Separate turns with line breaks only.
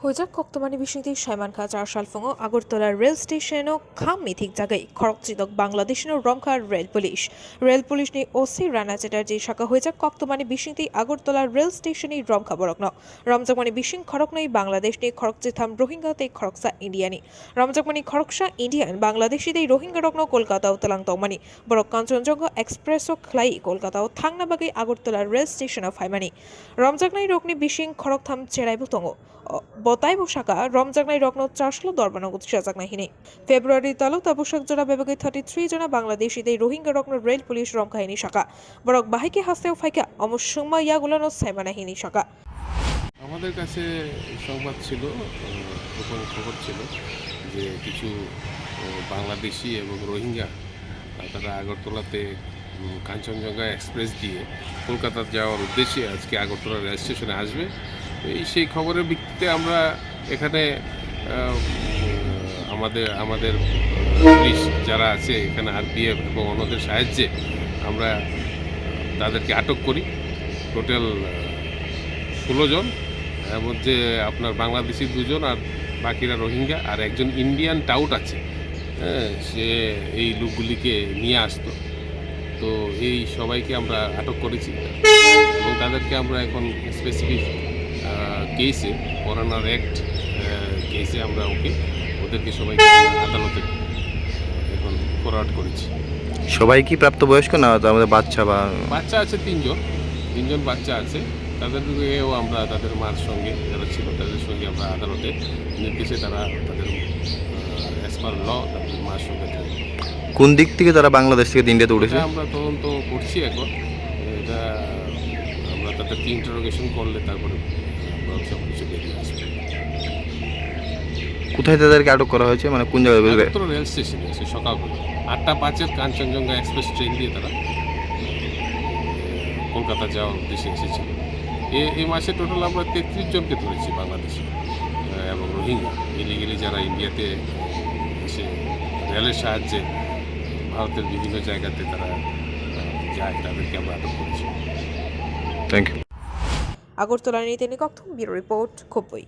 호작 걱도만이 비신티 샤이만 카자 살풍어 아고르탈라 rail স্টেশনও খাম mythic জায়গায় খরক চিদক বাংলাদেশের রমখা রেল পুলিশ নি ওসি রানা চ্যাটার্জি শাখা হয়েছে কক্তমানি বিশিংতি আগরতলা রেল স্টেশনে রমখা বরকন রমজাকমানি বিশিং খরক নাই বাংলাদেশ নি খরক চিথাম রোহিঙ্গা তে খরকসা ইন্ডিয়ানি রমজাকমানি খরকসা ইন্ডিয়ান বাংলাদেশি তে রোহিঙ্গা রকন কলকাতা ও তলাং তমানি বরক কাঞ্চনজঙ্ঘা এক্সপ্রেস ও খ্লাই কলকাতা ও থাংনাবাগে আগরতলা রেল স্টেশন অফ ফাইমানি রমজাকনাই রকনি বিশিং খরক থাম চেরাই বুতঙ্গ বতাই বসাকা রমজাগনাই রত্ন চারশলো দরবানগত সাজাগনা হিনে ফেব্রুয়ারি তালো তাবুসাক জোড়া বিভাগে 33 জনা বাংলাদেশিদের রোহিঙ্গা রত্ন রেল পুলিশ রমখাহিনী শাখা বরক বাহিকে হাসতেও ফাইকা অমসুম্মা ইয়াগুলানো সাইমানাহিনী শাখা
আমাদের কাছে সংবাদ ছিল, গোপন খবর ছিল যে কিছু বাংলাদেশি এবং রোহিঙ্গা তারা আগরতলাতে কাঞ্চনজঙ্ঘা এক্সপ্রেস দিয়ে কলকাতা যাওয়ার উদ্দেশ্যে আজকে আগরতলা রেল স্টেশনে আসবে। সেই খবরের ভিত্তিতে আমরা এখানে আমাদের পুলিশ যারা আছে এখানে আরপিএফ এবং অন্যদের সাহায্যে আমরা তাদেরকে আটক করি। টোটাল 16 জন, এর মধ্যে আপনার বাংলাদেশি 2 জন আর বাকিরা রোহিঙ্গা, আর একজন ইন্ডিয়ান টাউট আছে, সে এই লোকগুলিকে নিয়ে আসতো। তো এই সবাইকে আমরা আটক করেছি এবং তাদেরকে আমরা এখন স্পেসিফিক কেসে ফরেনার অ্যাক্ট কেসে আমরা ওদেরকে সবাইকে আদালতে এখন ফরওয়ার্ড করেছি।
সবাই কি প্রাপ্তবয়স্ক না আমাদের বাচ্চা আছে? 3জন বাচ্চা আছে। তাদেরকেও আমরা তাদের মার সঙ্গে যারা ছিল তাদের সঙ্গে আমরা আদালতে নির্দেশে তারা তাদের অ্যাজ পার ল তাদের মার সঙ্গে থাকে। কোন দিক থেকে তারা বাংলাদেশ থেকে ইন্ডিয়াতে উঠেছে
আমরা তদন্ত করছি এখন। এটা আমরা তাদেরকে ইন্টারোগেশন করলে তারপরে সব কিছু বেরিয়ে আসবে।
কোথায় তাদেরকে আটক করা হয়েছে, মানে কোন জায়গায়?
রেল স্টেশনে আছে। সকালবেলা 8:05 কাঞ্চনজঙ্ঘা এক্সপ্রেস ট্রেন দিয়ে তারা কলকাতা যাওয়ার উদ্দেশ্যে এসেছিল। এই মাসে টোটাল আমরা 33 জনকে ধরেছি, বাংলাদেশি এবং রোহিঙ্গা ইলিগেলি যারা ইন্ডিয়াতে এসে রেলের সাহায্যে ভারতের বিভিন্ন জায়গাতে তারা যায়, তাদেরকে আমরা আটক করেছি।
Thank you.
আগরতলা নিতে নিকথম ব্যুরো রিপোর্ট খুবই।